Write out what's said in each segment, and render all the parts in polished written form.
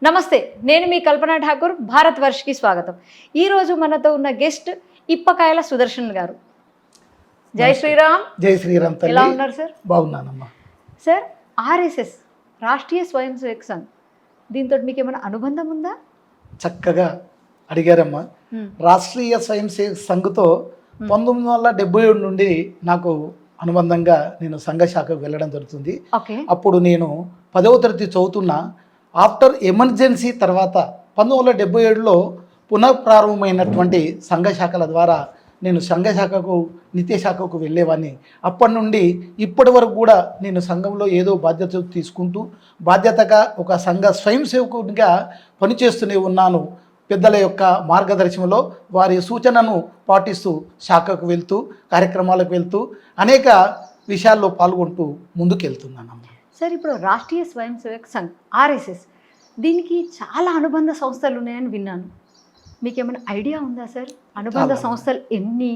నమస్తే, నేను మీ కల్పన ఠాకూర్. భారత్ వర్ష్కి స్వాగతం. ఈరోజు మనతో ఉన్న గెస్ట్ ఇప్పకాయల సుదర్శన్ గారు. జై శ్రీరామ్. జై శ్రీరామ్ తల్లి. ఎలా ఉన్నారు సార్? బాగున్నానమ్మా. సార్, ఆర్ఎస్ఎస్ రాష్ట్రీయ స్వయం సేవక్ సంఘ్, దీంతో మీకు ఏమైనా అనుబంధం ఉందా? చక్కగా అడిగారమ్మా. రాష్ట్రీయ స్వయం సేవక్ సంఘ్తో 1977 నుండి నాకు అనుబంధంగా నేను సంఘ శాఖకు వెళ్ళడం జరుగుతుంది. అప్పుడు నేను 10వ తరగతి చదువుతున్న ఆఫ్టర్ ఎమర్జెన్సీ తర్వాత 1977లో పునఃప్రారంభమైనటువంటి సంఘ శాఖల ద్వారా నేను సంఘ శాఖకు నిత్య శాఖకు వెళ్ళేవాడిని. అప్పటి నుండి ఇప్పటి వరకు కూడా నేను సంఘంలో ఏదో బాధ్యత తీసుకుంటూ బాధ్యతగా ఒక సంఘ స్వయం సేవకునిగా పనిచేస్తూనే ఉన్నాను. పెద్దల యొక్క మార్గదర్శనంలో వారి సూచనను పాటిస్తూ శాఖకు వెళ్తూ కార్యక్రమాలకు వెళ్తూ అనేక విషయాల్లో పాల్గొంటూ ముందుకెళ్తున్నాను. సార్, ఇప్పుడు రాష్ట్రీయ స్వయం సేవక్ సంఘ్ ఆర్ఎస్ఎస్, దీనికి చాలా అనుబంధ సంస్థలు ఉన్నాయని విన్నాను. మీకు ఏమైనా ఐడియా ఉందా సార్? అనుబంధ సంస్థలు ఎన్ని,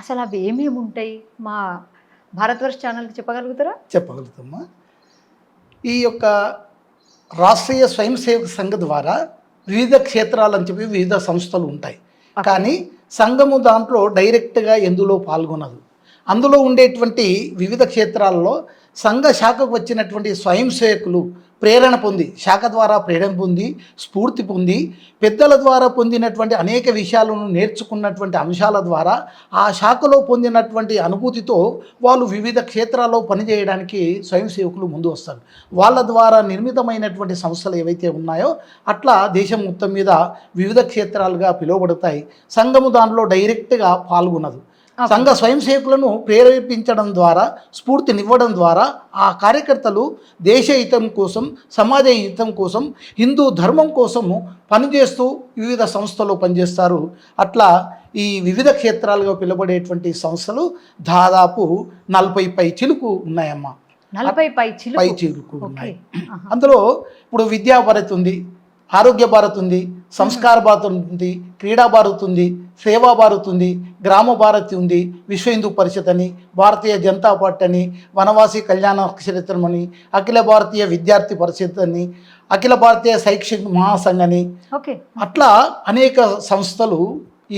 అసలు అవి ఏమేమి ఉంటాయి? మా భారతవర్ష ఛానల్కి చెప్పగలుగుతారా? చెప్పగలుగుతామా. ఈ యొక్క రాష్ట్రీయ స్వయం సేవక సంఘ ద్వారా వివిధ క్షేత్రాలని చెప్పి వివిధ సంస్థలు ఉంటాయి. కానీ సంఘము దాంట్లో డైరెక్ట్గా ఎందులో పాల్గొనదు. అందులో ఉండేటువంటి వివిధ క్షేత్రాల్లో సంఘ శాఖకు వచ్చినటువంటి స్వయం సేవకులు ప్రేరణ పొంది, శాఖ ద్వారా ప్రేరణ పొంది, స్ఫూర్తి పొంది, పెద్దల ద్వారా పొందినటువంటి అనేక విషయాలను నేర్చుకున్నటువంటి అంశాల ద్వారా ఆ శాఖలో పొందినటువంటి అనుభూతితో వాళ్ళు వివిధ క్షేత్రాల్లో పనిచేయడానికి స్వయం సేవకులు ముందు వస్తారు. వాళ్ళ ద్వారా నిర్మితమైనటువంటి సంస్థలు ఏవైతే ఉన్నాయో అట్లా దేశం మొత్తం మీద వివిధ క్షేత్రాలుగా పిలువబడతాయి. సంఘము దానిలో డైరెక్ట్గా పాల్గొనదు. సంఘ స్వయం సేవకులను ప్రేరేపించడం ద్వారా, స్ఫూర్తినివ్వడం ద్వారా ఆ కార్యకర్తలు దేశ హితం కోసం, సమాజ హితం కోసం, హిందూ ధర్మం కోసము పనిచేస్తూ వివిధ సంస్థలు పనిచేస్తారు. అట్లా ఈ వివిధ క్షేత్రాలుగా పిలువబడేటువంటి సంస్థలు దాదాపు 40 పై చిలుకు ఉన్నాయమ్మా. 40 పై చిలుకు ఉన్నాయి. అందులో ఇప్పుడు విద్యా భారత్ ఉంది, ఆరోగ్య భారత్ ఉంది, సంస్కార భారత్ ఉంది, క్రీడా భారత్ ఉంది, సేవా భారత్ ఉంది, గ్రామ భారతి ఉంది, విశ్వ హిందూ పరిషత్ అని, భారతీయ జనతా పార్టీ అని, వనవాసి కళ్యాణ క్షేత్రం అని, అఖిల భారతీయ విద్యార్థి పరిషత్ అని, అఖిల భారతీయ శైక్షిక మహాసంఘ్ అని, అట్లా అనేక సంస్థలు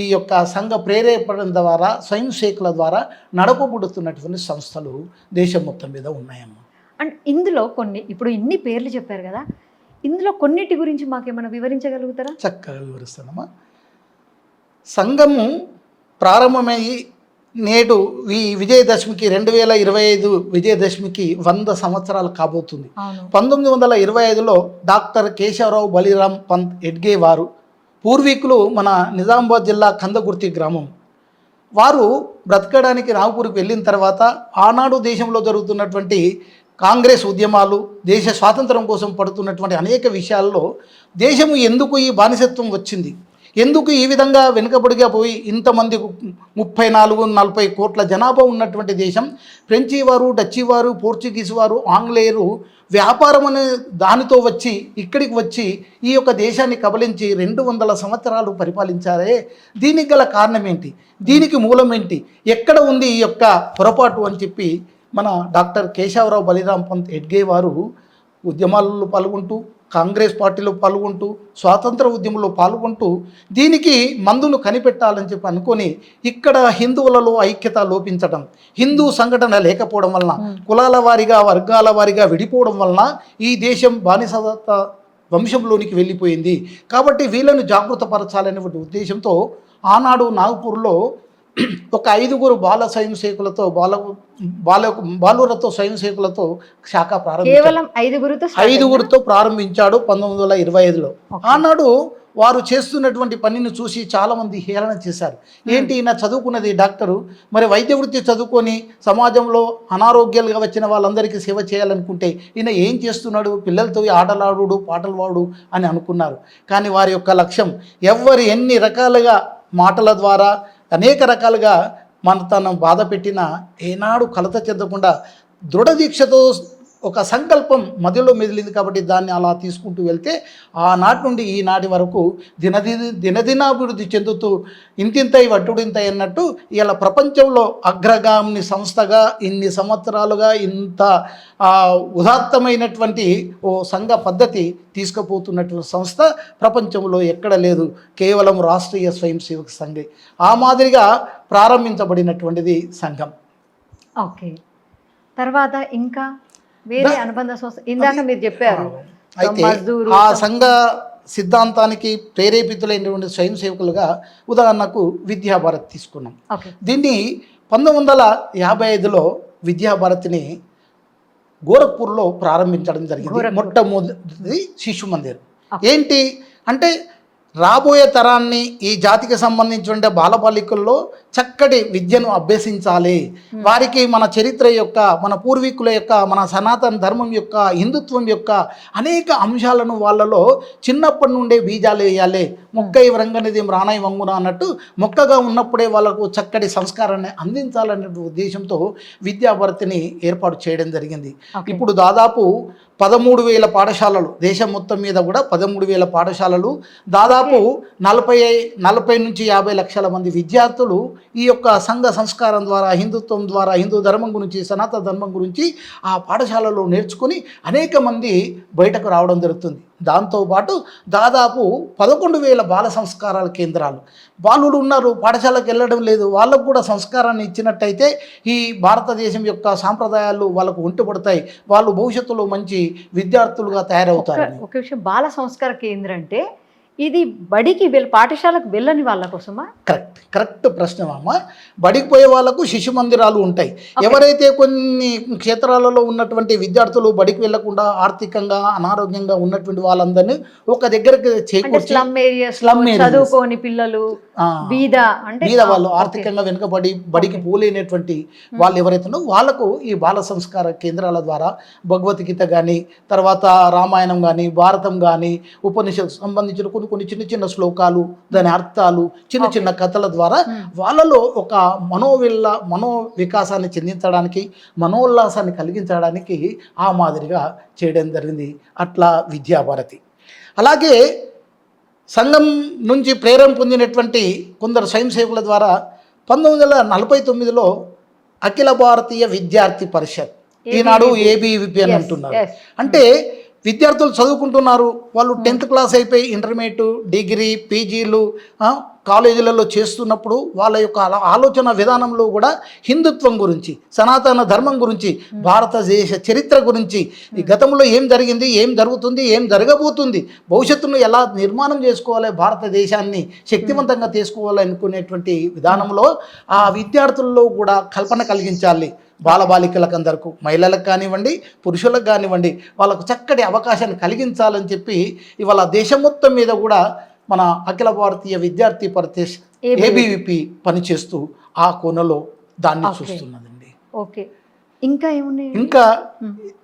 ఈ యొక్క సంఘ ప్రేరేపణ ద్వారా స్వయం సేవకుల ద్వారా నడపబడుతున్నటువంటి సంస్థలు దేశం మొత్తం మీద ఉన్నాయమ్మా. అండ్ ఇందులో కొన్ని, ఇప్పుడు ఇన్ని పేర్లు చెప్పారు కదా, ఇందులో కొన్నిటి గురించి మాకేమైనా వివరించగలుగుతారా? చక్కగా వివరిస్తానమ్మా. సంఘము ప్రారంభమయ్యి నేడు ఈ విజయదశమికి 2025 విజయదశమికి 100 సంవత్సరాలు కాబోతుంది. 1925లో డాక్టర్ కేశవరావు బలిరామ్ పంత్ ఎడ్గే వారు పూర్వీకులు మన నిజామాబాద్ జిల్లా కందగుర్తి గ్రామం వారు బ్రతకడానికి నాగపూర్కి వెళ్ళిన తర్వాత ఆనాడు దేశంలో జరుగుతున్నటువంటి కాంగ్రెస్ ఉద్యమాలు, దేశ స్వాతంత్రం కోసం పడుతున్నటువంటి అనేక విషయాల్లో దేశము ఎందుకు ఈ బానిసత్వం వచ్చింది, ఎందుకు ఈ విధంగా వెనుకబడిగా పోయి ఇంతమంది 34-40 కోట్ల జనాభా ఉన్నటువంటి దేశం, ఫ్రెంచి వారు, డచ్చి వారు, పోర్చుగీస్ వారు, ఆంగ్లేయులు వ్యాపారం అనే దానితో వచ్చి ఇక్కడికి వచ్చి ఈ యొక్క దేశాన్ని కబలించి 200 సంవత్సరాలు పరిపాలించారే, దీనికి గల కారణం ఏంటి, దీనికి మూలం ఏంటి, ఎక్కడ ఉంది ఈ యొక్క పొరపాటు అని చెప్పి మన డాక్టర్ కేశవరావు బలిరామ్ పంత్ ఎడ్గే వారు ఉద్యమాలలో పాల్గొంటూ, కాంగ్రెస్ పార్టీలో పాల్గొంటూ, స్వాతంత్ర ఉద్యమంలో పాల్గొంటూ దీనికి మందును కనిపెట్టాలని చెప్పి అనుకొని ఇక్కడ హిందువులలో ఐక్యత లోపించడం, హిందూ సంఘటన లేకపోవడం వలన, కులాల వారిగా వర్గాల వారిగా విడిపోవడం వలన ఈ దేశం బానిసత వంశంలోనికి వెళ్ళిపోయింది. కాబట్టి వీళ్ళను జాగృతపరచాలనే ఉద్దేశంతో ఆనాడు నాగపూర్లో ఒక 5 బాల స్వయం సేవకులతో బాలురతో స్వయం సేవకులతో శాఖ ఐదుగురితో ప్రారంభించాడు 1925లో. ఆనాడు వారు చేస్తున్నటువంటి పనిని చూసి చాలామంది హేళన చేశారు. ఏంటి, ఈయన చదువుకున్నది డాక్టరు, మరి వైద్య వృత్తి చదువుకొని సమాజంలో అనారోగ్యాలుగా వచ్చిన వాళ్ళందరికీ సేవ చేయాలనుకుంటే ఈయన ఏం చేస్తున్నాడు, పిల్లలతో ఆటలాడు పాటలు వాడు అని అనుకున్నారు. కానీ వారి యొక్క లక్ష్యం ఎవరు ఎన్ని రకాలుగా మాటల ద్వారా అనేక రకాలుగా తను బాధ పెట్టినా ఏనాడు కలత చెందకుండా దృఢదీక్షతో ఒక సంకల్పం మధ్యలో మెదిలింది కాబట్టి దాన్ని అలా తీసుకుంటూ వెళ్తే ఆనాటి నుండి ఈనాటి వరకు దినదినాభివృద్ధి చెందుతూ ఇంతింతై వట్టుడింతై అన్నట్టు ఇలా ప్రపంచంలో అగ్రగామిని సంస్థగా ఇన్ని సంవత్సరాలుగా ఇంత ఉదాత్తమైనటువంటి ఓ సంఘ పద్ధతి తీసుకుపోతున్నటువంటి సంస్థ ప్రపంచంలో ఎక్కడ లేదు, కేవలం రాష్ట్రీయ స్వయం సేవక సంఘే. ఆ మాదిరిగా ప్రారంభించబడినటువంటిది సంఘం. ఓకే, తర్వాత ఇంకా వేరే అనుబంధ సంస్థ ఇందాక మీరు చెప్పారు. అయితే ఆ సంఘ సిద్ధాంతానికి ప్రేరేపితులైనటువంటి స్వయం సేవకులుగా ఉదాహరణకు విద్యాభారత్ తీసుకున్నాం. దీన్ని 1955లో విద్యాభారతిని గోరఖ్పూర్లో ప్రారంభించడం జరిగింది. మొట్టమొదటి శిశు మందిర్. ఏంటి అంటే రాబోయే తరాన్ని ఈ జాతికి సంబంధించిన బాలబాలికల్లో చక్కటి విద్యను అభ్యసించాలి, వారికి మన చరిత్ర యొక్క, మన పూర్వీకుల యొక్క, మన సనాతన ధర్మం యొక్క, హిందుత్వం యొక్క అనేక అంశాలను వాళ్ళలో చిన్నప్పటి నుండే బీజాలు వేయాలి. మొక్క ఈ వ్రంగనిది రానాయి వంగున అన్నట్టు మొక్కగా ఉన్నప్పుడే వాళ్ళకు చక్కటి సంస్కారాన్ని అందించాలనే ఉద్దేశంతో విద్యాభారతిని ఏర్పాటు చేయడం జరిగింది. ఇప్పుడు దాదాపు 13,000 పాఠశాలలు, దేశం మొత్తం మీద కూడా 13,000 పాఠశాలలు, దాదాపు 40 నుంచి 50 లక్షల మంది విద్యార్థులు ఈ యొక్క సంఘ సంస్కారం ద్వారా, హిందుత్వం ద్వారా, హిందూ ధర్మం గురించి, సనాతన ధర్మం గురించి ఆ పాఠశాలలో నేర్చుకుని అనేక మంది బయటకు రావడం జరుగుతుంది. దాంతోపాటు దాదాపు 11,000 బాల సంస్కారాల కేంద్రాలు. బాలుడు ఉన్నారు, పాఠశాలకు వెళ్ళడం లేదు, వాళ్ళకు కూడా సంస్కారాన్ని ఇచ్చినట్టయితే ఈ భారతదేశం యొక్క సాంప్రదాయాలు వాళ్ళకు ఒంటిపడతాయి, వాళ్ళు భవిష్యత్తులో మంచి విద్యార్థులుగా తయారవుతారు. ఒక విషయం, బాల సంస్కార కేంద్రం అంటే ఇది బడికి పాఠశాలకు వెళ్ళని వాళ్ళ కోసమా? కరెక్ట్ ప్రశ్న అమ్మ. బడికి పోయే వాళ్ళకు శిశు మందిరాలు ఉంటాయి. ఎవరైతే కొన్ని క్షేత్రాలలో ఉన్నటువంటి విద్యార్థులు బడికి వెళ్లకుండా ఆర్థికంగా అనారోగ్యంగా ఉన్నటువంటి వాళ్ళందరినీ ఒక దగ్గరకు చేకూర్చి, స్లమ్ చదువుకోని పిల్లలు, బీద వాళ్ళు ఆర్థికంగా వెనుకబడి బడికి పోలేనటువంటి వాళ్ళు ఎవరైతే వాళ్ళకు ఈ బాల సంస్కార కేంద్రాల ద్వారా భగవద్గీత కానీ, తర్వాత రామాయణం కానీ, భారతం కానీ, ఉపనిషత్తు సంబంధించిన కొన్ని చిన్న చిన్న శ్లోకాలు, దాని అర్థాలు, చిన్న చిన్న కథల ద్వారా వాళ్ళలో ఒక మనో వికాసాన్ని చెందించడానికి, మనోల్లాసాన్ని కలిగించడానికి ఆ మాదిరిగా చేయడం జరిగింది. అట్లా విద్యాభారతి. అలాగే సంఘం నుంచి ప్రేరణ పొందినటువంటి కొందరు స్వయం సేవకుల ద్వారా 1949లో అఖిల భారతీయ విద్యార్థి పరిషత్, ఈనాడు ఏబీవీపీ అని అంటున్నారు. అంటే విద్యార్థులు చదువుకుంటున్నారు, వాళ్ళు 10th క్లాస్ అయిపోయి ఇంటర్మీడియట్, డిగ్రీ, పీజీలు కాలేజీలలో చేస్తున్నప్పుడు వాళ్ళ యొక్క ఆలోచన విధానంలో కూడా హిందుత్వం గురించి, సనాతన ధర్మం గురించి, భారతదేశ చరిత్ర గురించి, ఈ గతంలో ఏం జరిగింది, ఏం జరుగుతుంది, ఏం జరగబోతుంది, భవిష్యత్తును ఎలా నిర్మాణం చేసుకోవాలి, భారతదేశాన్ని శక్తివంతంగా తీసుకోవాలి అనుకునేటువంటి విధానంలో ఆ విద్యార్థుల్లో కూడా కల్పన కలిగించాలి. బాలబాలికలకు అందరకు, మహిళలకు కానివ్వండి, పురుషులకు కానివ్వండి, వాళ్ళకు చక్కటి అవకాశాన్ని కలిగించాలని చెప్పి ఇవాళ దేశం మొత్తం మీద కూడా మన అఖిల భారతీయ విద్యార్థి పరిషత్ ఏబీవీపీ పనిచేస్తూ ఆ కోణలో దాన్ని చూస్తున్నదండి. ఓకే, ఇంకా ఏమున్నాయి? ఇంకా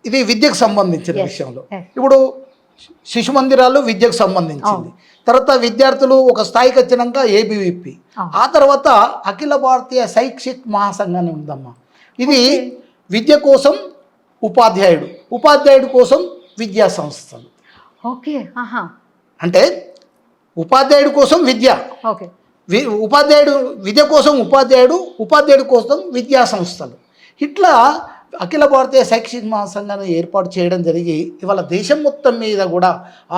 ఇది విద్యకు సంబంధించిన విషయంలో ఇప్పుడు శిశు మందిరాలు విద్యకు సంబంధించింది. తర్వాత విద్యార్థులు ఒక స్థాయికి వచ్చినాక ఏబీవీపీ, ఆ తర్వాత అఖిల భారతీయ శైక్షిక్ మహాసంఘాన్ని ఉందమ్మా. ఇది విద్య కోసం ఉపాధ్యాయుడు, ఉపాధ్యాయుడు కోసం విద్యా సంస్థలు. ఓకే, అంటే ఉపాధ్యాయుడు కోసం విద్య, ఉపాధ్యాయుడు విద్య కోసం ఉపాధ్యాయుడు, ఉపాధ్యాయుడు కోసం విద్యా సంస్థలు. ఇట్లా అఖిల భారతీయ శైక్షిక మహాసంఘాన్ని ఏర్పాటు చేయడం జరిగి ఇవాళ దేశం మొత్తం మీద కూడా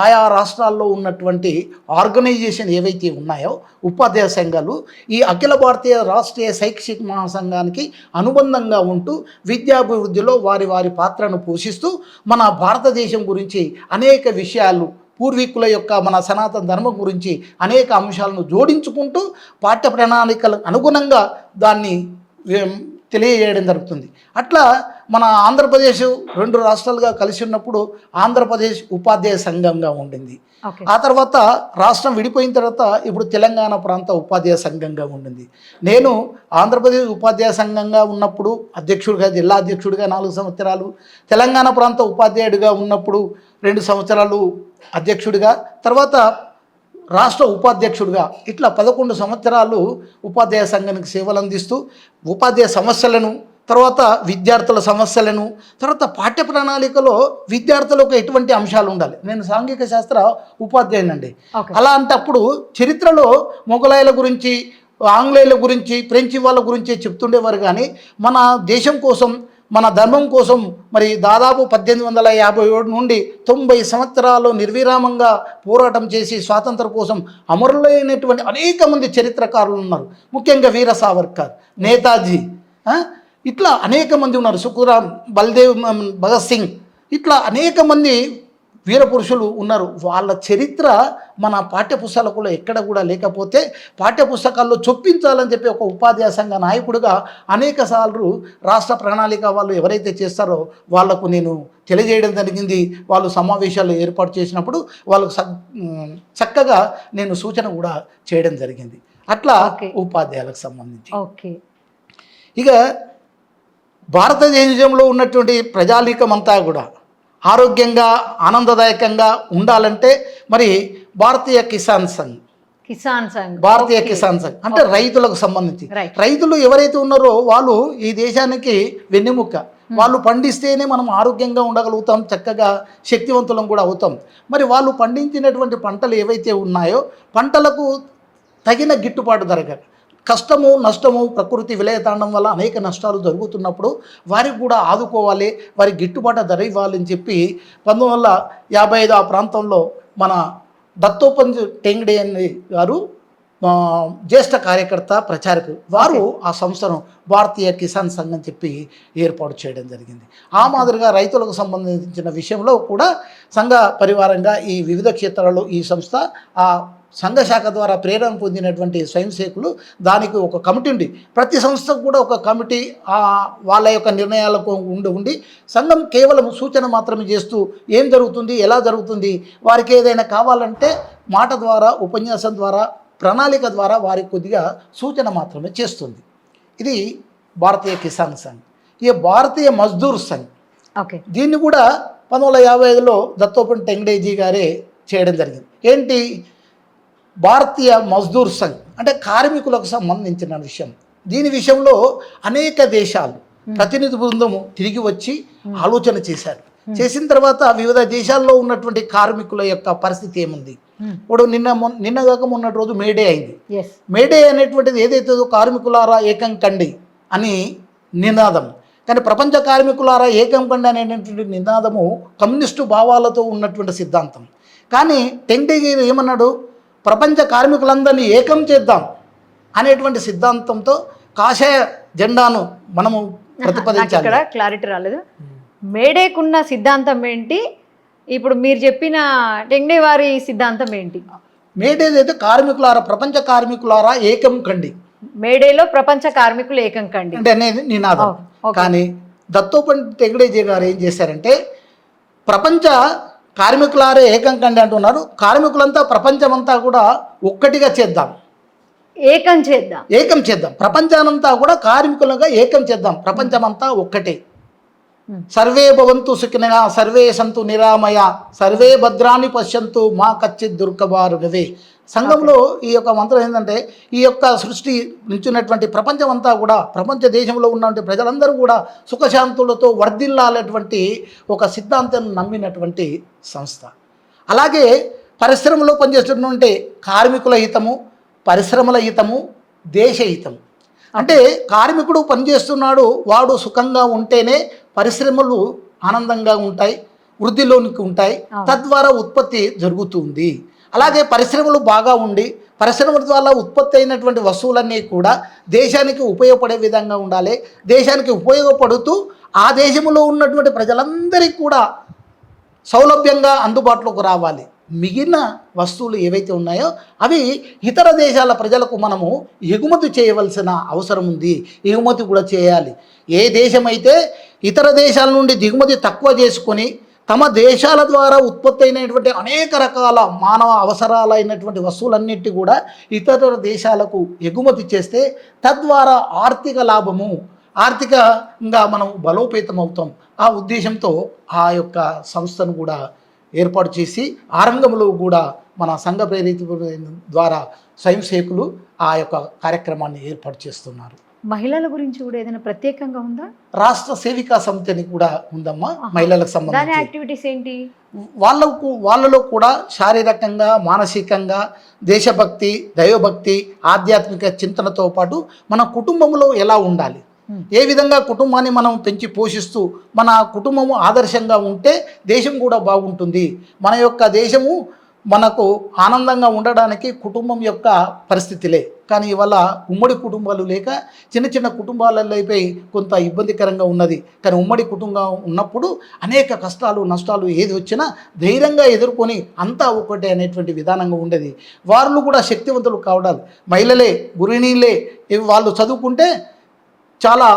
ఆయా రాష్ట్రాల్లో ఉన్నటువంటి ఆర్గనైజేషన్ ఏవైతే ఉన్నాయో ఉపాధ్యాయ సంఘాలు ఈ అఖిల భారతీయ రాష్ట్రీయ శైక్షిక మహాసంఘానికి అనుబంధంగా ఉంటూ విద్యాభివృద్ధిలో వారి వారి పాత్రను పోషిస్తూ మన భారతదేశం గురించి అనేక విషయాలు, పూర్వీకుల యొక్క, మన సనాతన ధర్మం గురించి అనేక అంశాలను జోడించుకుంటూ పాఠ్య ప్రణాళికలకు అనుగుణంగా దాన్ని తెలియజేయడం జరుగుతుంది. అట్లా మన ఆంధ్రప్రదేశ్ 2 రాష్ట్రాలుగా కలిసి ఉన్నప్పుడు ఆంధ్రప్రదేశ్ ఉపాధ్యాయ సంఘంగా ఉండింది. ఆ తర్వాత రాష్ట్రం విడిపోయిన తర్వాత ఇప్పుడు తెలంగాణ ప్రాంత ఉపాధ్యాయ సంఘంగా ఉండింది. నేను ఆంధ్రప్రదేశ్ ఉపాధ్యాయ సంఘంగా ఉన్నప్పుడు అధ్యక్షుడిగా, జిల్లా అధ్యక్షుడిగా 4 సంవత్సరాలు, తెలంగాణ ప్రాంత ఉపాధ్యాయుడిగా ఉన్నప్పుడు 2 సంవత్సరాలు అధ్యక్షుడిగా, తర్వాత రాష్ట్ర ఉపాధ్యక్షుడిగా, ఇట్లా 11 సంవత్సరాలు ఉపాధ్యాయ సంఘానికి సేవలు అందిస్తూ ఉపాధ్యాయ సమస్యలను తర్వాత విద్యార్థుల సమస్యలను, తర్వాత పాఠ్య ప్రణాళికలో విద్యార్థులకు ఎటువంటి అంశాలు ఉండాలి. నేను సాంఘిక శాస్త్ర ఉపాధ్యాయునండి. అలాంటప్పుడు చరిత్రలో మొఘలాయుల గురించి, ఆంగ్లేయుల గురించి, ఫ్రెంచి వాళ్ళ గురించి చెప్తుండేవారు. కానీ మన దేశం కోసం, మన ధర్మం కోసం మరి దాదాపు 1857 నుండి 90 సంవత్సరాలు నిర్విరామంగా పోరాటం చేసి స్వాతంత్రం కోసం అమరులైనటువంటి అనేక మంది చరిత్రకారులు ఉన్నారు. ముఖ్యంగా వీర సావర్కర్, నేతాజీ, ఇట్లా అనేక మంది ఉన్నారు. సుఖరాం, బల్దేవ్, భగత్ సింగ్, ఇట్లా అనేక మంది వీరపురుషులు ఉన్నారు. వాళ్ళ చరిత్ర మన పాఠ్యపుస్తకాలలో ఎక్కడ కూడా లేకపోతే పాఠ్యపుస్తకాల్లో చొప్పించాలని చెప్పి ఒక ఉపాధ్యాయ సంఘ నాయకుడిగా అనేక సార్లు రాష్ట్ర ప్రణాళిక వాళ్ళు ఎవరైతే చేస్తారో వాళ్లకు నేను తెలియజేయడం జరిగింది. వాళ్ళు సమావేశాలు ఏర్పాటు చేసినప్పుడు వాళ్ళకు చక్కగా నేను సూచన కూడా చేయడం జరిగింది. అట్లా ఉపాధ్యాయులకు సంబంధించి. ఇక భారతదేశంలో ఉన్నటువంటి ప్రజానీకం అంతా కూడా ఆరోగ్యంగా, ఆనందదాయకంగా ఉండాలంటే మరి భారతీయ కిసాన్ సంఘ్ భారతీయ కిసాన్ సంఘ్ అంటే రైతులకు సంబంధించి, రైతులు ఎవరైతే ఉన్నారో వాళ్ళు ఈ దేశానికి వెన్నెముక. వాళ్ళు పండిస్తేనే మనం ఆరోగ్యంగా ఉండగలుగుతాం, చక్కగా శక్తివంతులం కూడా అవుతాం. మరి వాళ్ళు పండించినటువంటి పంటలు ఏవైతే ఉన్నాయో పంటలకు తగిన గిట్టుబాటు ధర, కష్టము నష్టము ప్రకృతి విలయతాండం వల్ల అనేక నష్టాలు జరుగుతున్నప్పుడు వారికి కూడా ఆదుకోవాలి, వారికి గిట్టుబాటు ధర ఇవ్వాలని చెప్పి 1955 ఆ ప్రాంతంలో మన దత్తోపంత్ టెంగ్డే అనే గారు జ్యేష్ఠ కార్యకర్త, ప్రచారకులు, వారు ఆ సంస్థను భారతీయ కిసాన్ సంఘ్ అని చెప్పి ఏర్పాటు చేయడం జరిగింది. ఆ మాదిరిగా రైతులకు సంబంధించిన విషయంలో కూడా సంఘ పరివారంగా ఈ వివిధ క్షేత్రాల్లో ఈ సంస్థ ఆ సంఘ శాఖ ద్వారా ప్రేరణ పొందినటువంటి స్వయం సేవకులు దానికి ఒక కమిటీ ఉంది. ప్రతి సంస్థకు కూడా ఒక కమిటీ వాళ్ళ యొక్క నిర్ణయాలకు ఉండి సంఘం కేవలం సూచన మాత్రమే చేస్తూ ఏం జరుగుతుంది, ఎలా జరుగుతుంది, వారికి ఏదైనా కావాలంటే మాట ద్వారా, ఉపన్యాసం ద్వారా, ప్రణాళిక ద్వారా వారికి కొద్దిగా సూచన మాత్రమే చేస్తుంది. ఇది భారతీయ కిసాన్ సంఘ్. ఈ భారతీయ మజ్దూర్ సంఘ్ దీన్ని కూడా 1955లో దత్తోపంత్ టెంగ్డేజీ గారే చేయడం జరిగింది. ఏంటి భారతీయ మజ్దూర్ సంఘ్ అంటే కార్మికులకు సంబంధించిన విషయం. దీని విషయంలో అనేక దేశాలు ప్రతినిధి బృందము తిరిగి వచ్చి ఆలోచన చేశారు. చేసిన తర్వాత వివిధ దేశాల్లో ఉన్నటువంటి కార్మికుల యొక్క పరిస్థితి ఏముంది. ఇప్పుడు నిన్న కాక మొన్నటి రోజు మేడే అయింది. మేడే అనేటువంటిది ఏదైతే కార్మికులారా ఏకం కండి అని నినాదం. కానీ ప్రపంచ కార్మికులారా ఏకం కండి అనేటువంటి నినాదము కమ్యూనిస్టు భావాలతో ఉన్నటువంటి సిద్ధాంతం. కానీ టెంగ్డే ఏమన్నాడు, ప్రపంచ కార్మికులందరినీ ఏకం చేద్దాం అనేటువంటి సిద్ధాంతంతో కాషాయ జెండాను మనము ప్రతిపాదించాలి. ఇక్కడ క్లారిటీ రాలేదు. మేడేకున్న సిద్ధాంతం ఏంటి, ఇప్పుడు మీరు చెప్పిన టెంగ్డే వారి సిద్ధాంతం ఏంటి? మేడేదైతే కార్మికులారా, ప్రపంచ కార్మికులారా ఏకం కండి, మేడేలో ప్రపంచ కార్మికులు ఏకం కండి అంటే అనేది నినాదం. కానీ దత్తోపంత్ టెంగ్డేజీ గారు ఏం చేశారంటే ప్రపంచ కార్మికులారే ఏకం కండి అంటున్నారు. కార్మికులంతా ప్రపంచమంతా కూడా ఒక్కటిగా చేద్దాం, ఏకం చేద్దాం, ప్రపంచానంతా కూడా కార్మికులుగా ఏకం చేద్దాం, ప్రపంచమంతా ఒక్కటే. సర్వే భవంతు సుఖినః సర్వే సంతు నిరామయ సర్వే భద్రాన్ని పశ్యంతు మా కచ్చిత్ దుర్గభార్గవే. సంఘంలో ఈ యొక్క మంత్రం ఏంటంటే ఈ యొక్క సృష్టి నుంచినటువంటి ప్రపంచం అంతా కూడా, ప్రపంచ దేశంలో ఉన్నటువంటి ప్రజలందరూ కూడా సుఖశాంతులతో వర్ధిల్లాలటువంటి ఒక సిద్ధాంతాన్ని నమ్మినటువంటి సంస్థ. అలాగే పరిశ్రమలో పనిచేస్తున్నటువంటి కార్మికుల హితము, పరిశ్రమల హితము, దేశ హితము. అంటే కార్మికుడు పనిచేస్తున్నాడు, వాడు సుఖంగా ఉంటేనే పరిశ్రమలు ఆనందంగా ఉంటాయి, వృద్ధిలోనికి ఉంటాయి, తద్వారా ఉత్పత్తి జరుగుతుంది. అలాగే పరిశ్రమలు బాగా ఉండి పరిశ్రమల ద్వారా ఉత్పత్తి అయినటువంటి వస్తువులన్నీ కూడా దేశానికి ఉపయోగపడే విధంగా ఉండాలి. దేశానికి ఉపయోగపడుతూ ఆ దేశంలో ఉన్నటువంటి ప్రజలందరికీ కూడా సౌలభ్యంగా అందుబాటులోకి రావాలి. మిగిలిన వస్తువులు ఏవైతే ఉన్నాయో అవి ఇతర దేశాల ప్రజలకు మనము ఎగుమతి చేయవలసిన అవసరం ఉంది, ఎగుమతి కూడా చేయాలి. ఏ దేశమైతే ఇతర దేశాల నుండి దిగుమతి తక్కువ చేసుకొని తమ దేశాల ద్వారా ఉత్పత్తి అయినటువంటి అనేక రకాల మానవ అవసరాలైనటువంటి వస్తువులన్నిటి కూడా ఇతర దేశాలకు ఎగుమతి చేస్తే తద్వారా ఆర్థిక లాభము, ఆర్థికంగా మనం బలోపేతం అవుతాం. ఆ ఉద్దేశంతో ఆ యొక్క సంస్థను కూడా ఏర్పాటు చేసి ఆ రంగంలో కూడా మన సంఘ ప్రేరిత ద్వారా స్వయం సేవకులు ఆ యొక్క కార్యక్రమాన్ని ఏర్పాటు చేస్తున్నారు. మహిళల గురించి కూడా ఏదైనా ప్రత్యేకంగా ఉందా? రాష్ట్ర సేవికా సమితి అని కూడా ఉందమ్మా మహిళలకు దాని సంబంధించి. యాక్టివిటీస్ ఏంటి? వాళ్ళలో కూడా శారీరకంగా, మానసికంగా దేశభక్తి, దైవభక్తి, ఆధ్యాత్మిక చింతనతో పాటు మన కుటుంబంలో ఎలా ఉండాలి, ఏ విధంగా కుటుంబాన్ని మనం పెంచి పోషిస్తూ మన కుటుంబము ఆదర్శంగా ఉంటే దేశం కూడా బాగుంటుంది. మన యొక్క దేశము మనకు ఆనందంగా ఉండడానికి కుటుంబం యొక్క పరిస్థితులే. కానీ ఇవాళ ఉమ్మడి కుటుంబాలు లేక చిన్న చిన్న కుటుంబాలపై కొంత ఇబ్బందికరంగా ఉన్నది. కానీ ఉమ్మడి కుటుంబం ఉన్నప్పుడు అనేక కష్టాలు నష్టాలు ఏది వచ్చినా ధైర్యంగా ఎదుర్కొని అంతా ఒకటే అనేటువంటి విధానంగా ఉండేది. వాళ్ళు కూడా శక్తివంతులు కావడాలి. మహిళలే గృహిణీలే వాళ్ళు చదువుకుంటే చాలా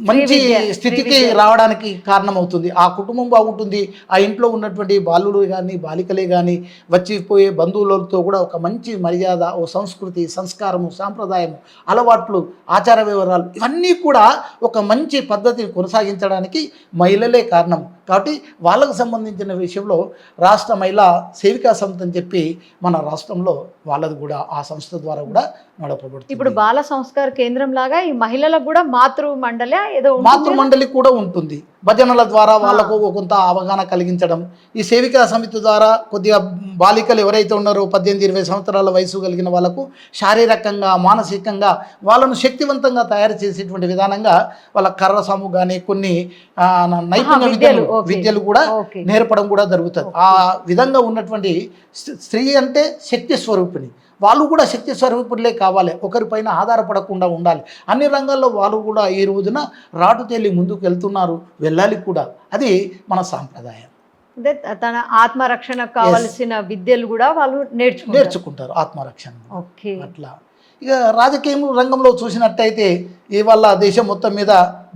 మంచి స్థితికి రావడానికి కారణమవుతుంది. ఆ కుటుంబం బాగుంటుంది. ఆ ఇంట్లో ఉన్నటువంటి బాలుడు కానీ బాలికలే కానీ వచ్చిపోయే బంధువులతో కూడా ఒక మంచి మర్యాద, ఓ సంస్కృతి, సంస్కారము, సాంప్రదాయము, అలవాట్లు, ఆచార వివరాలు ఇవన్నీ కూడా ఒక మంచి పద్ధతిని కొనసాగించడానికి మహిళలే కారణం. కాబట్టి వాళ్ళకు సంబంధించిన విషయంలో రాష్ట్ర మహిళా సేవికా సమితి అని చెప్పి మన రాష్ట్రంలో వాళ్ళది కూడా ఆ సంస్థ ద్వారా కూడా నడపబడుతుంది. ఇప్పుడు బాల సంస్కార కేంద్రం లాగా ఈ మహిళలకు కూడా మాతృ మండలి ఏదో మాతృ మండలి కూడా ఉంటుంది. భజనల ద్వారా వాళ్ళకు కొంత అవగాహన కలిగించడం, ఈ సేవికా సమితి ద్వారా కొద్దిగా బాలికలు ఎవరైతే ఉన్నారో 18-20 సంవత్సరాల వయసు కలిగిన వాళ్ళకు శారీరకంగా, మానసికంగా వాళ్ళను శక్తివంతంగా తయారు చేసేటువంటి విధానంగా వాళ్ళ కర్ర సాము కానీ కొన్ని నైపుణ్య విద్యలు కూడా నేర్పడం కూడా జరుగుతుంది. ఆ విధంగా ఉన్నటువంటి స్త్రీ అంటే శక్తి స్వరూపిణి. వాళ్ళు కూడా శక్తి స్వరూపులే కావాలి. ఒకరిపైన ఆధారపడకుండా ఉండాలి. అన్ని రంగాల్లో వాళ్ళు కూడా ఈ రోజున రాటు తేలి ముందుకు వెళ్తున్నారు, వెళ్ళాలి కూడా. అది మన సాంప్రదాయం. అంటే తన ఆత్మరక్షణకు కావలసిన విద్యలు కూడా వాళ్ళు నేర్చుకుంటారు ఆత్మరక్షణ. ఓకే. అట్లా ఇక రాజకీయ రంగంలో చూసినట్టయితే ఇవాళ దేశం మొత్తం మీద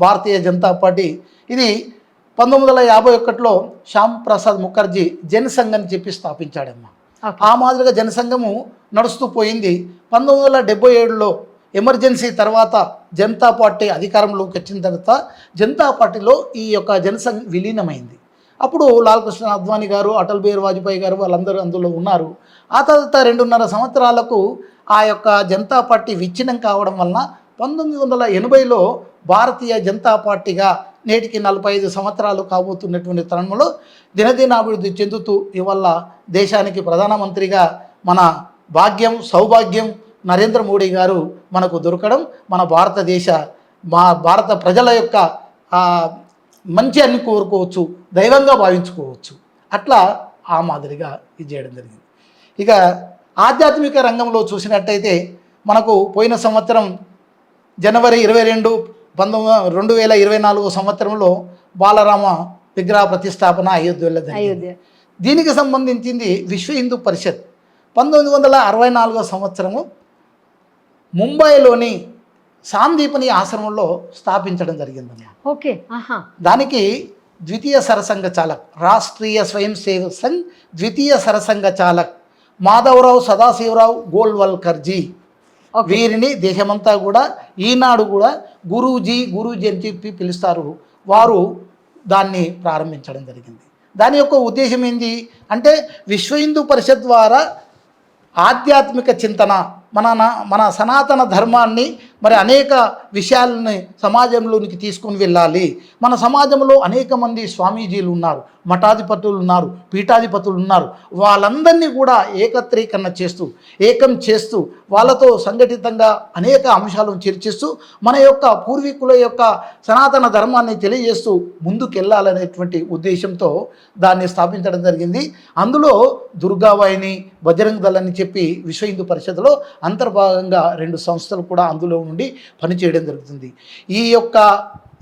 భారతీయ జనతా పార్టీ ఇది 1951లో శ్యామ్ ప్రసాద్ ముఖర్జీ జనసంఘ్ అని చెప్పి స్థాపించాడమ్మా. ఆ మాదిరిగా జనసంఘము నడుస్తూ పోయింది. 1977లో ఎమర్జెన్సీ తర్వాత జనతా పార్టీ అధికారంలోకి వచ్చిన తర్వాత జనతా పార్టీలో ఈ యొక్క జనసంఘ్ విలీనమైంది. అప్పుడు లాల్ కృష్ణ అద్వానీ గారు, అటల్ బిహారీ వాజ్పేయి గారు వాళ్ళందరూ అందులో ఉన్నారు. ఆ తర్వాత 2.5 సంవత్సరాలకు ఆ యొక్క జనతా పార్టీ విచ్ఛిన్నం కావడం వలన 1980లో భారతీయ జనతా పార్టీగా నేటికి 45 సంవత్సరాలు కాబోతున్నటువంటి తరుణంలో దినదినాభివృద్ధి చెందుతూ ఇవాళ దేశానికి ప్రధానమంత్రిగా మన భాగ్యం, సౌభాగ్యం నరేంద్ర మోడీ గారు మనకు దొరకడం మన భారత ప్రజల యొక్క మంచి అని కోరుకోవచ్చు, దైవంగా భావించుకోవచ్చు. అట్లా ఆ మాదిరిగా ఇది చేయడం జరిగింది. ఇక ఆధ్యాత్మిక రంగంలో చూసినట్టయితే మనకు పోయిన సంవత్సరం జనవరి 22, 2024 సంవత్సరంలో బాలరామ విగ్రహ ప్రతిష్టాపన అయోధ్యలో జరిగింది. దీనికి సంబంధించింది విశ్వ హిందూ పరిషత్ 1964 సంవత్సరము ముంబైలోని సాందీపని ఆశ్రమంలో స్థాపించడం జరిగిందమ్మా. ఓకే. దానికి ద్వితీయ సరసంఘ చాలక్, రాష్ట్రీయ స్వయం సేవక్ సంఘ్ ద్వితీయ సరసంఘ చాలక్ మాధవరావు సదాశివరావు గోల్వల్కర్జీ, వీరిని దేశమంతా కూడా ఈనాడు కూడా గురూజీ అని చెప్పి పిలుస్తారు. వారు దాన్ని ప్రారంభించడం జరిగింది. దాని యొక్క ఉద్దేశం ఏంటి అంటే విశ్వ హిందూ పరిషత్ ద్వారా ఆధ్యాత్మిక చింతన, మన సనాతన ధర్మాన్ని మరి అనేక విషయాలని సమాజంలోనికి తీసుకుని వెళ్ళాలి. మన సమాజంలో అనేక మంది స్వామీజీలు ఉన్నారు, మఠాధిపతులు ఉన్నారు, పీఠాధిపతులు ఉన్నారు. వాళ్ళందరినీ కూడా ఏకత్రీకరణ చేస్తూ ఏకం చేస్తూ వాళ్ళతో సంఘటితంగా అనేక అంశాలను చర్చిస్తూ మన యొక్క పూర్వీకుల యొక్క సనాతన ధర్మాన్ని తెలియజేస్తూ ముందుకెళ్ళాలనేటువంటి ఉద్దేశంతో దాన్ని స్థాపించడం జరిగింది. అందులో దుర్గావాహిని, బజరంగ్ దళ్ అని చెప్పి విశ్వ హిందూ పరిషత్లో అంతర్భాగంగా 2 సంస్థలు కూడా అందులో నుండి పనిచేయడం జరుగుతుంది. ఈ యొక్క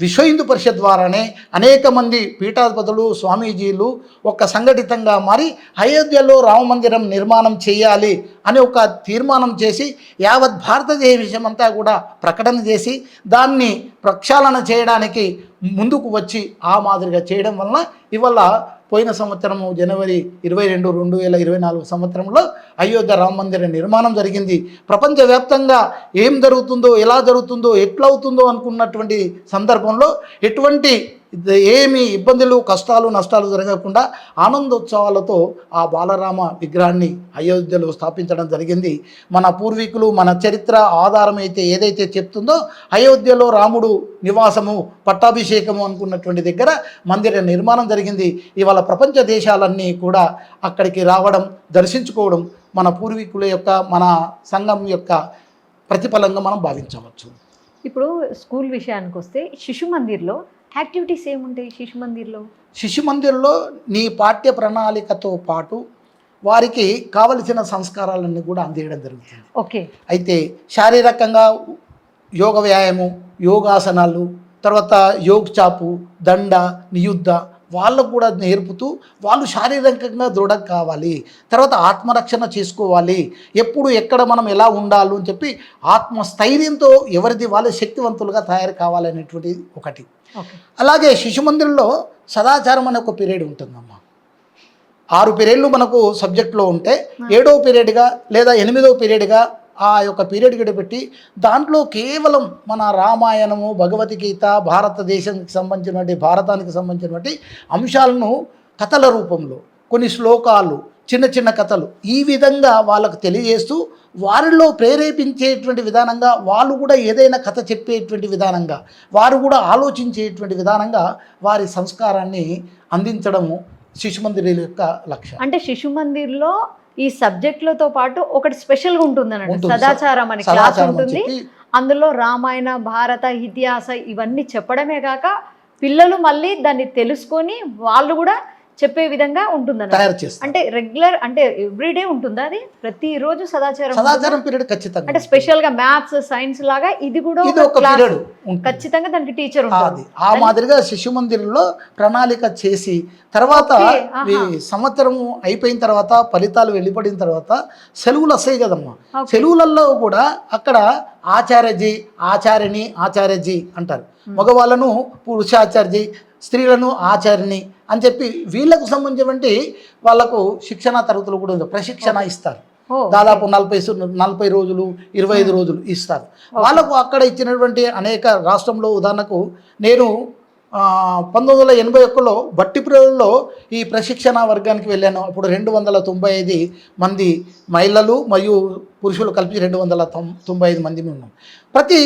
విశ్వ హిందూ పరిషత్ ద్వారానే అనేక మంది పీఠాధిపతులు, స్వామీజీలు ఒక సంఘటితంగా మారి అయోధ్యలో రామ మందిరం నిర్మాణం చేయాలి అని ఒక తీర్మానం చేసి యావత్ భారతదేశం అంతా కూడా ప్రకటన చేసి దాన్ని ప్రక్షాళన చేయడానికి ముందుకు వచ్చి ఆ మాదిరిగా చేయడం వలన ఇవాళ పోయిన సంవత్సరము జనవరి 22, 2024 సంవత్సరంలో అయోధ్య రామ మందిర నిర్మాణం జరిగింది. ప్రపంచవ్యాప్తంగా ఏం జరుగుతుందో, ఎలా జరుగుతుందో, ఎట్లవుతుందో అనుకున్నటువంటి సందర్భంలో ఎటువంటి ఏమి ఇబ్బందులు కష్టాలు నష్టాలు జరగకుండా ఆనందోత్సవాలతో ఆ బాలరామ విగ్రహాన్ని అయోధ్యలో స్థాపించడం జరిగింది. మన పూర్వీకులు మన చరిత్ర ఆధారం అయితే ఏదైతే చెప్తుందో అయోధ్యలో రాముడు నివాసము పట్టాభిషేకము అనుకున్నటువంటి దగ్గర మందిర నిర్మాణం జరిగింది. ఇవాళ ప్రపంచ దేశాలన్నీ కూడా అక్కడికి రావడం దర్శించుకోవడం మన పూర్వీకుల యొక్క మన సంఘం యొక్క ప్రతిఫలంగా మనం భావించవచ్చు. ఇప్పుడు స్కూల్ విషయానికి వస్తే శిశు మందిర్లో యాక్టివిటీస్ ఏముంటాయి? శిశు మందిర్లో నీ పాఠ్య ప్రణాళికతో పాటు వారికి కావలసిన సంస్కారాలన్నీ కూడా అందించడం జరుగుతుంది. ఓకే. అయితే శారీరకంగా యోగ వ్యాయామం, యోగాసనాలు, తర్వాత యోగ్ చాపు, దండ, నియుద్ధ వాళ్ళకు కూడా నేర్పుతూ వాళ్ళు శారీరకంగా దృఢం కావాలి, తర్వాత ఆత్మరక్షణ చేసుకోవాలి, ఎప్పుడు ఎక్కడ మనం ఎలా ఉండాలి అని చెప్పి ఆత్మస్థైర్యంతో ఎవరిది వాళ్ళే శక్తివంతులుగా తయారు కావాలనేటువంటి ఒకటి. అలాగే శిశు మందిరంలో సదాచారం అనే ఒక పీరియడ్ ఉంటుందమ్మా. 6 పీరియడ్లు మనకు సబ్జెక్ట్లో ఉంటే 7వ పీరియడ్గా లేదా 8వ పీరియడ్గా ఆ యొక్క పీరియడ్ గడిపెట్టి దాంట్లో కేవలం మన రామాయణము, భగవద్గీత, భారతదేశానికి సంబంధించినటువంటి భారతానికి సంబంధించినటువంటి అంశాలను కథల రూపంలో కొన్ని శ్లోకాలు, చిన్న చిన్న కథలు ఈ విధంగా వాళ్ళకు తెలియజేస్తూ వారిలో ప్రేరేపించేటువంటి విధానంగా వాళ్ళు కూడా ఏదైనా కథ చెప్పేటువంటి విధానంగా వారు కూడా ఆలోచించేటువంటి విధానంగా వారి సంస్కారాన్ని అందించడము శిశు మందిర్ యొక్క లక్ష్యం. అంటే శిశు మందిర్లో ఈ సబ్జెక్టులతో పాటు ఒకటి స్పెషల్గా ఉంటుంది అన్నట్టు, సదాచారం అని క్లాస్ ఉంటుంది. అందులో రామాయణ, భారత, ఇతిహాస ఇవన్నీ చెప్పడమే కాక పిల్లలు మళ్ళీ దాన్ని తెలుసుకొని వాళ్ళు కూడా చెప్పే విధంగా ఉంటుందన్న. తయారు చేస్తారు. అంటే రెగ్యులర్ అంటే ఎవ్రీడే ఉంటుందా? అది ప్రతిరోజు సదాచారం పీరియడ్ ఖచ్చితంగా. అంటే స్పెషల్ గా మ్యాథ్స్, సైన్స్ లాగా ఇది కూడా ఒక పీరియడ్ ఖచ్చితంగా దానికి టీచర్ ఉంటుంది. ఆ మాదిరిగా శిశు మందిరంలో ప్రణాళిక చేసి తర్వాత సంవత్సరం అయిపోయిన తర్వాత ఫలితాలు వెళ్ళిపడిన తర్వాత సెలవులు వస్తాయి కదమ్మా. సెలవులలో కూడా అక్కడ ఆచార్యజీ, ఆచార్యని, ఆచార్యజీ అంటారు. మగవాళ్ళను పురుషాచార్యజీ, స్త్రీలను ఆచార్యని అని చెప్పి వీళ్ళకు సంబంధించినటువంటి వాళ్ళకు శిక్షణ తరగతులు కూడా ప్రశిక్షణ ఇస్తారు. దాదాపు 40 రోజులు 25 రోజులు ఇస్తారు. వాళ్ళకు అక్కడ ఇచ్చినటువంటి అనేక రాష్ట్రంలో ఉదాహరణకు నేను 1981లో బట్టిప్రోలులో ఈ ప్రశిక్షణ వర్గానికి వెళ్ళాను. అప్పుడు 295 మంది మహిళలు మరియు పురుషులు కలిపి 295 మంది ఉన్నాం. ప్రతి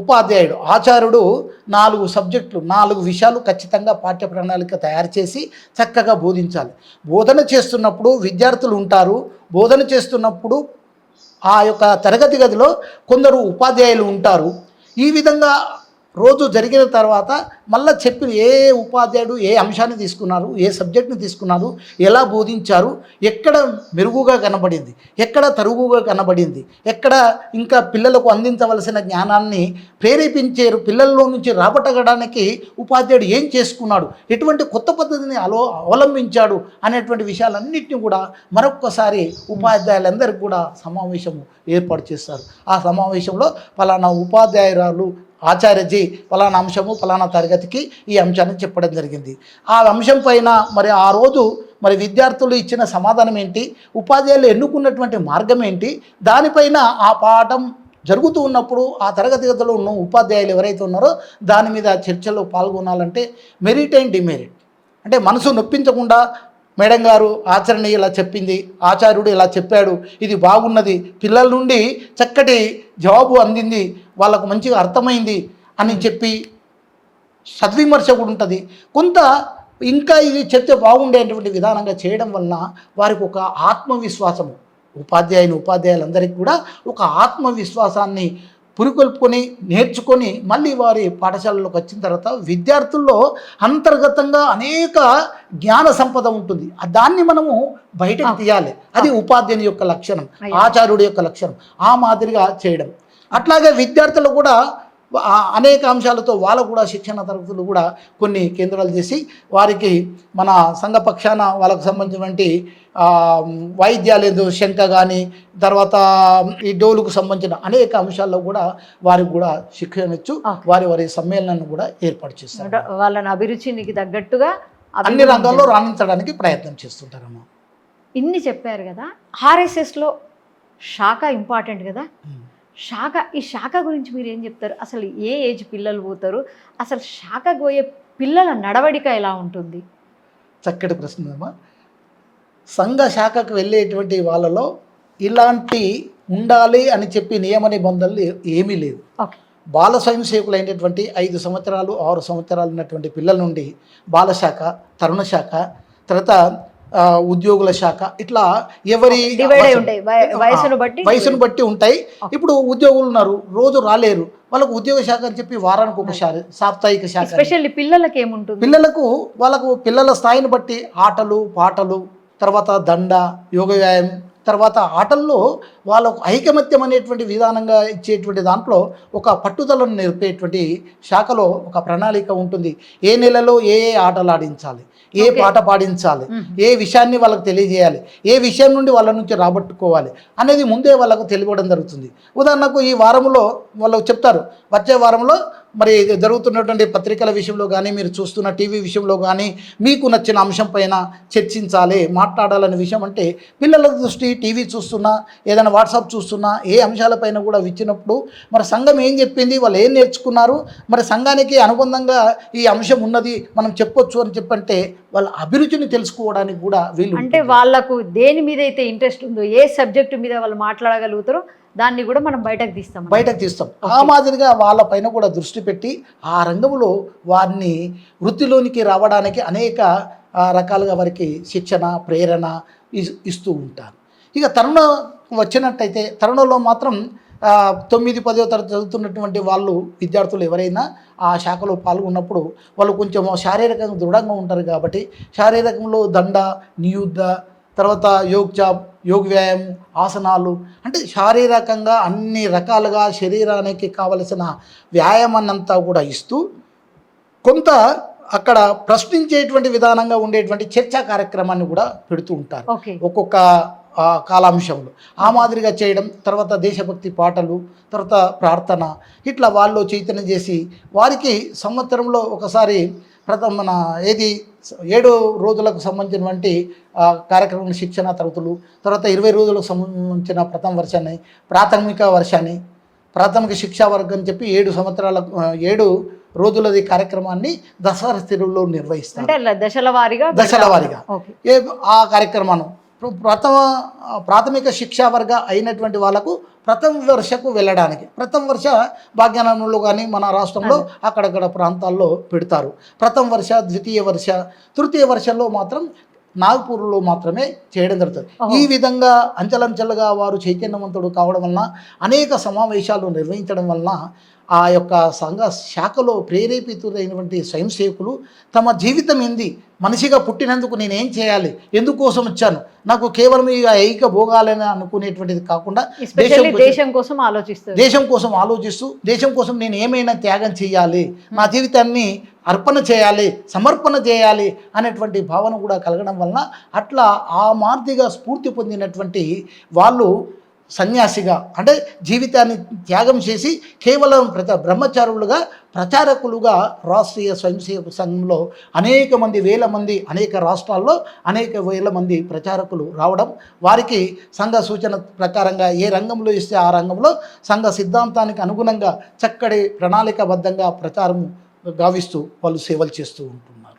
ఉపాధ్యాయుడు, ఆచార్యుడు 4 సబ్జెక్టులు 4 విషయాలు ఖచ్చితంగా పాఠ్య ప్రణాళిక తయారు చేసి చక్కగా బోధించాలి. బోధన చేస్తున్నప్పుడు విద్యార్థులు ఉంటారు. బోధన చేస్తున్నప్పుడు ఆ యొక్క తరగతి గదిలో కొందరు ఉపాధ్యాయులు ఉంటారు. ఈ విధంగా రోజు జరిగిన తర్వాత మళ్ళీ చెప్పి ఏ ఉపాధ్యాయుడు ఏ అంశాన్ని తీసుకున్నారు, ఏ సబ్జెక్ట్ని తీసుకున్నారు, ఎలా బోధించారు, ఎక్కడ మెరుగుగా కనబడింది, ఎక్కడ తరుగుగా కనబడింది, ఎక్కడ ఇంకా పిల్లలకు అందించవలసిన జ్ఞానాన్ని ప్రేరేపించారు, పిల్లల్లో నుంచి రాబట్టగడానికి ఉపాధ్యాయుడు ఏం చేసుకున్నాడు, ఎటువంటి కొత్త పద్ధతిని అవలంబించాడు అనేటువంటి విషయాలన్నింటినీ కూడా మరొక్కసారి ఉపాధ్యాయులందరికీ కూడా సమావేశము ఏర్పాటు చేస్తారు. ఆ సమావేశంలో పలానా ఉపాధ్యాయురాలు ఆచార్యజీ ఫలానా అంశము ఫలానా తరగతికి ఈ అంశాన్ని చెప్పడం జరిగింది. ఆ అంశం పైన మరి ఆ రోజు మరి విద్యార్థులు ఇచ్చిన సమాధానం ఏంటి, ఉపాధ్యాయులు ఎన్నుకున్నటువంటి మార్గం ఏంటి, దానిపైన ఆ పాఠం జరుగుతూ ఉన్నప్పుడు ఆ తరగతి గదిలో ఉన్న ఉపాధ్యాయులు ఎవరైతే ఉన్నారో దాని మీద చర్చలో పాల్గొనాలంటే మెరిట్ అండ్ డిమెరిట్, అంటే మనసు నొప్పించకుండా మేడం గారు ఆచరణ ఇలా చెప్పింది, ఆచార్యుడు ఇలా చెప్పాడు, ఇది బాగున్నది, పిల్లల నుండి చక్కటి జవాబు అందింది, వాళ్ళకు మంచిగా అర్థమైంది అని చెప్పి సద్విమర్శ కూడా ఉంటుంది. కొంత ఇంకా ఇది చెప్తే బాగుండేటువంటి విధానంగా చేయడం వలన వారికి ఒక ఆత్మవిశ్వాసము, ఉపాధ్యాయులందరికీ కూడా ఒక ఆత్మవిశ్వాసాన్ని పురికొల్పుకొని నేర్చుకొని మళ్ళీ వారి పాఠశాలలోకి వచ్చిన తర్వాత విద్యార్థుల్లో అంతర్గతంగా అనేక జ్ఞాన సంపద ఉంటుంది. దాన్ని మనము బయటకు తీయాలి. అది ఉపాధ్యాయుని యొక్క లక్షణం, ఆచార్యుడి యొక్క లక్షణం. ఆ మాదిరిగా చేయడం. అట్లాగే విద్యార్థులు కూడా అనేక అంశాలతో వాళ్ళకు కూడా శిక్షణ తరగతులు కూడా కొన్ని కేంద్రాలు చేసి వారికి మన సంఘపక్షాన వాళ్ళకు సంబంధించినటువంటి వాయిద్యాలు శంఖ కానీ తర్వాత ఈ డోలుకు సంబంధించిన అనేక అంశాల్లో కూడా వారికి కూడా శిక్షణ ఇచ్చు వారి సమ్మేళనాన్ని కూడా ఏర్పాటు చేస్తారు. వాళ్ళని అభిరుచికి తగ్గట్టుగా అన్ని రంగాల్లో రాణించడానికి ప్రయత్నం చేస్తుంటారమ్మా. ఇన్ని చెప్పారు కదా, RSSలో శాఖ ఇంపార్టెంట్ కదా. ఈ శాఖ గురించి మీరు ఏం చెప్తారు? అసలు ఏ ఏజ్ పిల్లలు పోతారు? అసలు శాఖకు పోయే పిల్లల నడవడిక ఎలా ఉంటుంది? చక్కటి ప్రశ్న అమ్మా. సంఘ శాఖకు వెళ్ళేటువంటి వాళ్ళలో ఇలాంటి ఉండాలి అని చెప్పి నియమ నిబంధనలు ఏమీ లేదు. ఓకే. బాల స్వయం సేవకులైనటువంటి 5 సంవత్సరాలు 6 సంవత్సరాలు ఉన్నటువంటి పిల్లల నుండి బాలశాఖ, తరుణ శాఖ, తర్వాత ఉద్యోగుల శాఖ, ఇట్లా ఎవరి డివైడ్ అయి ఉంటాయి వయసును బట్టి ఉంటాయి. ఇప్పుడు ఉద్యోగులు ఉన్నారు, రోజు రాలేరు, వాళ్ళకు ఉద్యోగ శాఖ అని చెప్పి వారానికి ఒకసారి సాప్తాహిక శాఖ. స్పెషల్లీ పిల్లలకి ఏముంటుంది? వాళ్ళకు పిల్లల స్థాయిని బట్టి ఆటలు పాటలు, తర్వాత దండ, యోగ వ్యాయామం, తర్వాత ఆటల్లో వాళ్ళకు ఐకమత్యం అనేటువంటి విధానంగా ఇచ్చేటువంటి దాంట్లో ఒక పట్టుదలను నేర్పేటువంటి శాఖలో ఒక ప్రణాళిక ఉంటుంది. ఏ నెలలో ఏ ఆటలు ఆడించాలి, ఏ పాట పాడించాలి, ఏ విషయాన్ని వాళ్ళకు తెలియజేయాలి, ఏ విషయం నుండి వాళ్ళ నుంచి రాబట్టుకోవాలి అనేది ముందే వాళ్ళకు తెలియడం జరుగుతుంది. ఉదాహరణకు ఈ వారంలో వాళ్ళు చెప్తారు, వచ్చే వారంలో మరి జరుగుతున్నటువంటి పత్రికల విషయంలో కానీ, మీరు చూస్తున్న టీవీ విషయంలో కానీ మీకు నచ్చిన అంశం పైన చర్చించాలి, మాట్లాడాలనే విషయం. అంటే పిల్లల దృష్టి టీవీ చూస్తున్నా, ఏదైనా వాట్సాప్ చూస్తున్నా, ఏ అంశాలపైన కూడా ఇచ్చినప్పుడు మరి సంఘం ఏం చెప్పింది, వాళ్ళు ఏం నేర్చుకున్నారు, మరి సంఘానికి అనుబంధంగా ఈ అంశం ఉన్నది మనం చెప్పొచ్చు అని చెప్పంటే వాళ్ళ అభిరుచిని తెలుసుకోవడానికి కూడా వీళ్ళు, అంటే వాళ్ళకు దేని మీద అయితే ఇంట్రెస్ట్ ఉందో, ఏ సబ్జెక్టు మీద వాళ్ళు మాట్లాడగలుగుతారో దాన్ని కూడా మనం బయటకు తీస్తాం. ఆ మాదిరిగా వాళ్ళపైన కూడా దృష్టి పెట్టి ఆ రంగంలో వారిని వృత్తిలోనికి రావడానికి అనేక రకాలుగా వారికి శిక్షణ, ప్రేరణ ఇస్తూ ఉంటారు. ఇక తరుణం వచ్చినట్టయితే తరుణంలో మాత్రం 9, 10వ తరగతి చదువుతున్నటువంటి వాళ్ళు విద్యార్థులు ఎవరైనా ఆ శాఖలో పాల్గొన్నప్పుడు వాళ్ళు కొంచెం శారీరకంగా దృఢంగా ఉంటారు కాబట్టి శారీరకంలో దండ, నియుద్ధ, తర్వాత యోగ వ్యాయామం, ఆసనాలు, అంటే శారీరకంగా అన్ని రకాలుగా శరీరానికి కావలసిన వ్యాయామాన్నంతా కూడా ఇస్తూ కొంత అక్కడ ప్రశ్నించేటువంటి విధానంగా ఉండేటువంటి చర్చా కార్యక్రమాన్ని కూడా పెడుతూ ఉంటారు ఒక్కొక్క కాలాంశంలో. ఆ మాదిరిగా చేయడం, తర్వాత దేశభక్తి పాటలు, తర్వాత ప్రార్థన, ఇట్లా వాళ్ళు చైతన్యం చేసి వారికి సంవత్సరంలో ఒకసారి మన 7 రోజులకు సంబంధించినటువంటి కార్యక్రమం శిక్షణ తరగతులు, తర్వాత 20 రోజులకు సంబంధించిన ప్రథమ వర్షాన్ని, ప్రాథమిక శిక్షా వర్గం అని చెప్పి 7 రోజులది కార్యక్రమాన్ని దసరా తిరువులో నిర్వహిస్తారు. దశల వారీగా ఆ కార్యక్రమాన్ని ప్రాథమిక శిక్షా వర్గ అయినటువంటి వాళ్ళకు ప్రథమ వర్షకు వెళ్ళడానికి, ప్రథమ వర్ష భాగ్యనగరంలో కానీ మన రాష్ట్రంలో అక్కడక్కడ ప్రాంతాల్లో పెడతారు. ప్రథమ వర్ష, ద్వితీయ వర్ష, తృతీయ వర్షంలో మాత్రం నాగపూర్లో మాత్రమే చేయడం జరుగుతుంది. ఈ విధంగా అంచెలంచెలుగా వారు చైతన్యవంతుడు కావడం వలన, అనేక సమావేశాలు నిర్వహించడం వలన ఆ యొక్క సంఘ శాఖలో ప్రేరేపితులైనటువంటి స్వయం సేవకులు తమ జీవితం ఏంది, మనిషిగా పుట్టినందుకు నేనేం చేయాలి, ఎందుకోసం వచ్చాను, నాకు కేవలం ఇక ఐక భోగాలని అనుకునేటువంటిది కాకుండా దేశం కోసం ఆలోచిస్తూ దేశం కోసం నేను ఏమైనా త్యాగం చేయాలి, నా జీవితాన్ని అర్పణ చేయాలి, సమర్పణ చేయాలి అనేటువంటి భావన కూడా కలగడం వలన అట్లా ఆ మార్దిగా స్ఫూర్తి పొందినటువంటి వాళ్ళు సన్యాసిగా, అంటే జీవితాన్ని త్యాగం చేసి కేవలం బ్రహ్మచారులుగా, ప్రచారకులుగా రాష్ట్రీయ స్వయం సేవక సంఘంలో అనేక మంది, వేల మంది, అనేక రాష్ట్రాల్లో అనేక వేల మంది ప్రచారకులు రావడం, వారికి సంఘ సూచన ప్రకారంగా ఏ రంగంలో ఇస్తే ఆ రంగంలో సంఘ సిద్ధాంతానికి అనుగుణంగా చక్కటి ప్రణాళికాబద్ధంగా ప్రచారం గావిస్తూ వాళ్ళు సేవలు చేస్తూ ఉంటున్నారు.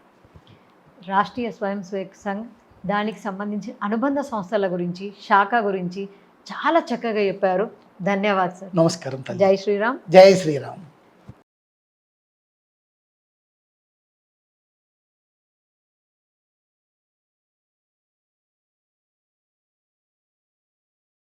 రాష్ట్రీయ స్వయం సేవక్ సంఘ్, దానికి సంబంధించి అనుబంధ సంస్థల గురించి, శాఖ గురించి చాలా చక్కగా చెప్పారు. ధన్యవాదాలు సార్. నమస్కారం. జై శ్రీరామ్. జై శ్రీరామ్.